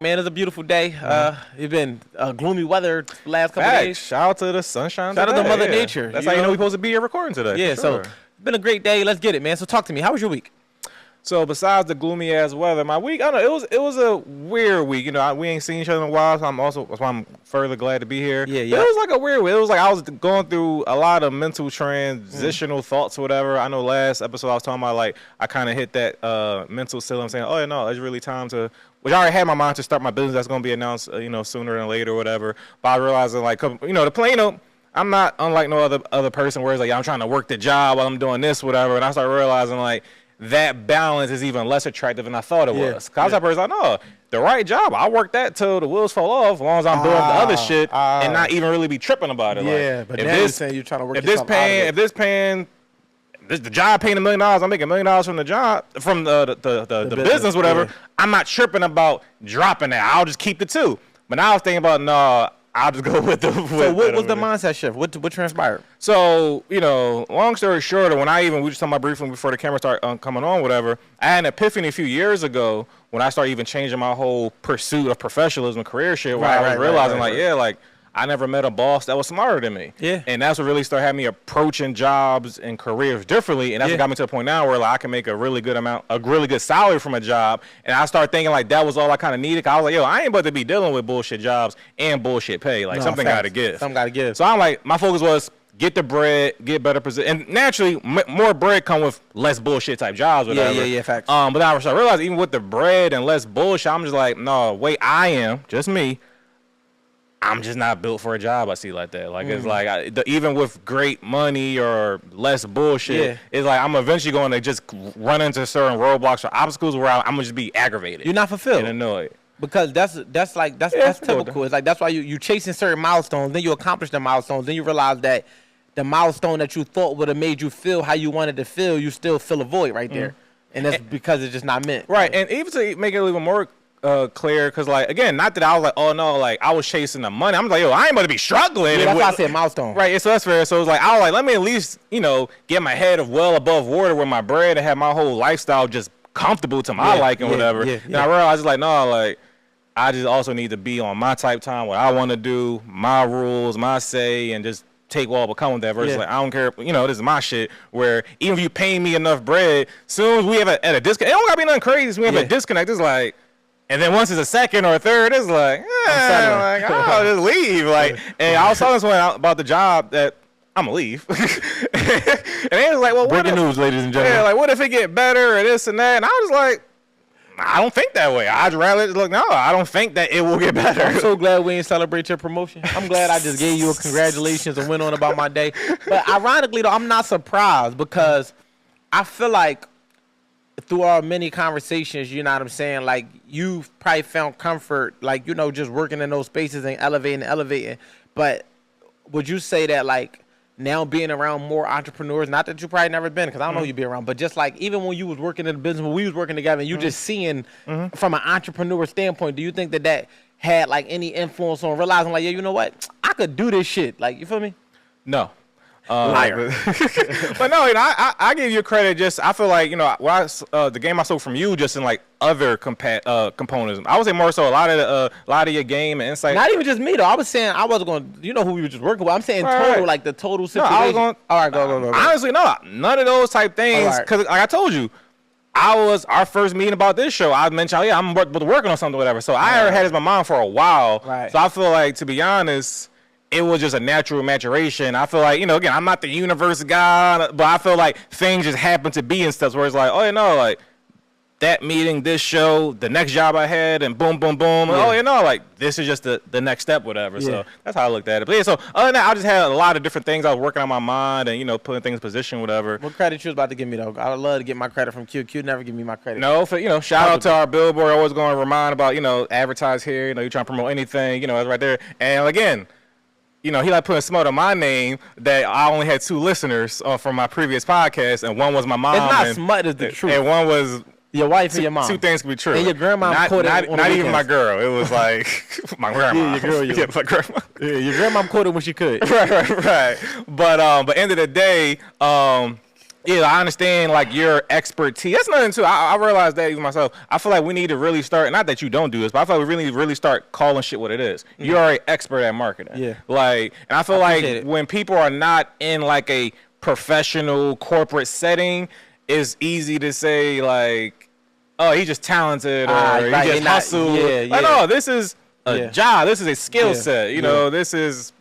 man. It's a beautiful day. It's been gloomy weather the last couple Facts. days. Shout out to the sunshine. Shout out today. to Mother Nature. That's how you know we're supposed to be here recording today. Yeah, so it's been a great day. Let's get it, man. So talk to me. How was your week? So besides the gloomy ass weather, my week, I don't know, it was a weird week. You know, we ain't seen each other in a while, so that's why I'm further glad to be here. Yeah. But it was like a weird week. It was like I was going through a lot of mental transitional thoughts or whatever. I know last episode I was talking about, like, I kind of hit that mental ceiling, saying, oh, yeah, no, it's really time to, which I already had in my mind to start my business that's going to be announced, sooner than later or whatever. But I realized that, like, the plan, I'm not unlike no other person where it's like, I'm trying to work the job while I'm doing this, whatever. And I started realizing, like, that balance is even less attractive than I thought it was. Because I was that person, like, no, the right job, I work that till the wheels fall off, as long as I'm doing the other shit and not even really be tripping about it. Yeah, like, but now you're saying you're trying to work yourself out of it. If the job paying $1 million, I'm making $1 million from the job, from the business, whatever. Yeah. I'm not tripping about dropping that. I'll just keep the two. But now I was thinking about, no, I'll just go with the. So what was the mindset shift? What transpired? So, long story short, we were just talking about briefly before the camera started coming on, whatever. I had an epiphany a few years ago when I started even changing my whole pursuit of professionalism, career shit, where I was realizing, I never met a boss that was smarter than me. Yeah. And that's what really started having me approaching jobs and careers differently. And that's what got me to the point now where, like, I can make a really good salary from a job. And I started thinking, like, that was all I kind of needed. 'Cause I was like, I ain't about to be dealing with bullshit jobs and bullshit pay. Like, something got to give. Something got to give. So I'm like, my focus was get the bread, get better position. And naturally, more bread come with less bullshit type jobs, whatever. Yeah, facts. But then I realized even with the bread and less bullshit, I'm just like, no, wait, I am, just me. I'm just not built for a job I see like that. Like, it's like, even with great money or less bullshit, it's like I'm eventually going to just run into certain roadblocks or obstacles where I'm going to just be aggravated. You're not fulfilled. And annoyed. Because that's typical. It's like that's why you chasing certain milestones, then you accomplish the milestones, then you realize that the milestone that you thought would have made you feel how you wanted to feel, you still feel a void right there. And that's because it's just not meant. Right. And even to make it a little more clear, because, like, again, not that I was like, oh no, like, I was chasing the money. I'm like, I ain't about to be struggling. Yeah, that's why I said milestone. Right. So that's fair. So it's like, I was like, let me at least, get my head well above water with my bread and have my whole lifestyle just comfortable to my liking, whatever. And I realized, like, no, like, I just also need to be on my type time, what I want to do, my rules, my say, and just take what will come with that versus like, I don't care, this is my shit, where even if you pay me enough bread, soon as we have a disconnect, it don't gotta be nothing crazy, so we have a disconnect, it's like, and then once it's a second or a third, it's like, I'll just leave. Like, and I was telling someone about the job that I'm gonna leave. And they was like, well, breaking news, ladies and gentlemen. Yeah, like, what if it get better or this and that? And I was like, I don't think that way. I'd rather look. No, I don't think that it will get better. I'm so glad we didn't celebrate your promotion. I'm glad I just gave you a congratulations and went on about my day. But ironically, though, I'm not surprised because I feel like through our many conversations, you know what I'm saying, like, you've probably found comfort, like, just working in those spaces and elevating. But would you say that, like, now being around more entrepreneurs, not that you probably never been, because I don't know you be around, but just like even when you was working in the business, when we was working together, and you just seeing from an entrepreneur standpoint, do you think that had like any influence on realizing like, yeah, you know what, I could do this shit? Like, you feel me? No. Liar. But no, I give you credit. Just I feel like the game I sold from you, just in like other components. I would say more so a lot of your game and insight. Not even just me though. I was saying I wasn't going. Who we were just working with. I'm saying total, like the total situation. No, I was going. All right, go. Honestly, no, none of those type things. Because like I told you, our first meeting about this show. I mentioned, I'm working on something, whatever. So I already had it in my mind for a while. Right. So I feel like, to be honest, it was just a natural maturation. I feel like, again, I'm not the universe guy, but I feel like things just happen to be and stuff where it's like, like that meeting, this show, the next job I had, and boom, boom, boom. Yeah. Like this is just the next step, whatever. Yeah. So that's how I looked at it. But yeah, so other than that, I just had a lot of different things I was working on my mind and, putting things in position, whatever. What credit you was about to give me, though? I would love to get my credit from Q. Q never give me my credit. No, for, shout out to our billboard. Always going to remind about, advertise here. You trying to promote anything, it's right there. And again, he like putting smut on my name that I only had 2 listeners from my previous podcast, and one was my mom. It's not smut, it's the truth. And one was your wife and your mom. 2 things can be true. And your grandma not even my girl. It was like my grandma. Yeah, your girl. Yeah, my grandma. Yeah, your grandma quoted when she could. Right. But end of the day, Yeah, I understand like your expertise. That's nothing too. I realize that even myself. I feel like we need to really start. Not that you don't do this, but I feel like we really start calling shit what it is. You're an expert at marketing. Yeah. Like, and I feel like when people are not in like a professional corporate setting, it's easy to say like, oh, he's just talented or he just hustled. Like, no, this is a job. This is a skill set. You know, this is.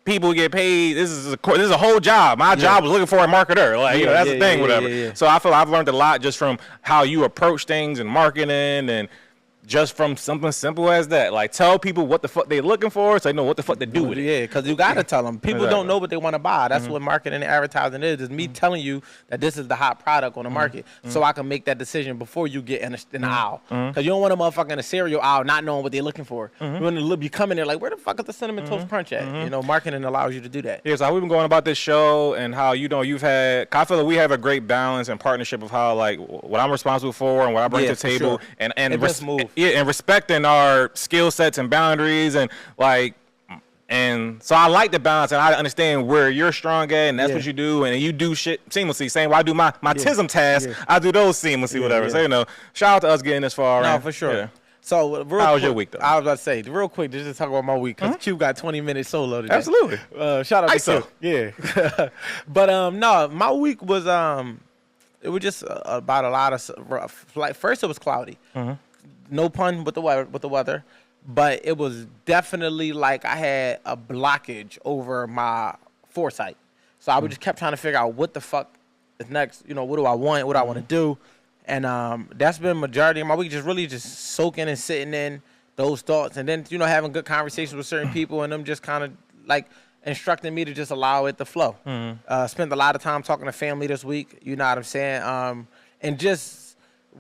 People get paid. This is a whole job. My job was looking for a marketer. Like, you know, that's the thing, whatever. So I feel I've learned a lot just from how you approach things and marketing and just from something simple as that. Like, tell people what the fuck they looking for so they know what the fuck to do with it. Yeah, because you got to tell them. People don't know what they want to buy. That's what marketing and advertising is. It's me telling you that this is the hot product on the market so I can make that decision before you get in the aisle. Because you don't want a motherfucker in a cereal aisle not knowing what they're looking for. You want to be coming there like, where the fuck is the Cinnamon Toast Crunch at? You know, marketing allows you to do that. Yeah, so how we've been going about this show and how, you know, you've had, I feel like we have a great balance and partnership of how, like, what I'm responsible for and what I bring to the table. Sure. And respecting our skill sets and boundaries and like, and so I like the balance and I understand where you're strong at and that's what you do and you do shit seamlessly. Same way I do my TISM tasks, I do those seamlessly, whatever. So, you know, shout out to us getting this far. No, for sure. Yeah. So, how was your week, though? I was about to say, real quick, just to talk about my week, because Q got 20 minutes solo today. Absolutely. Shout out to Q. Yeah. But, no, my week was, it was just about a lot of, like, first it was cloudy. No pun with the weather, but it was definitely like I had a blockage over my foresight. So I just kept trying to figure out what the fuck is next. You know, what do I want? What do I want to do? And that's been majority of my week, just really just soaking and sitting in those thoughts, and then, you know, having good conversations with certain people, and them just kind of like instructing me to just allow it to flow. Spent a lot of time talking to family this week. You know what I'm saying? And just.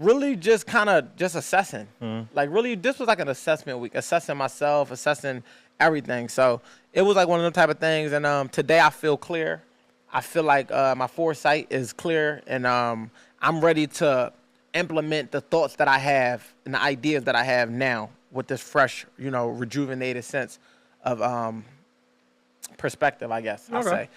Really just kind of just assessing. Like really, this was like an assessment week, assessing myself, assessing everything. So it was like one of them type of things. And today I feel clear. I feel like my foresight is clear, and I'm ready to implement the thoughts that I have and the ideas that I have now with this fresh, you know, rejuvenated sense of perspective, I guess I'll say.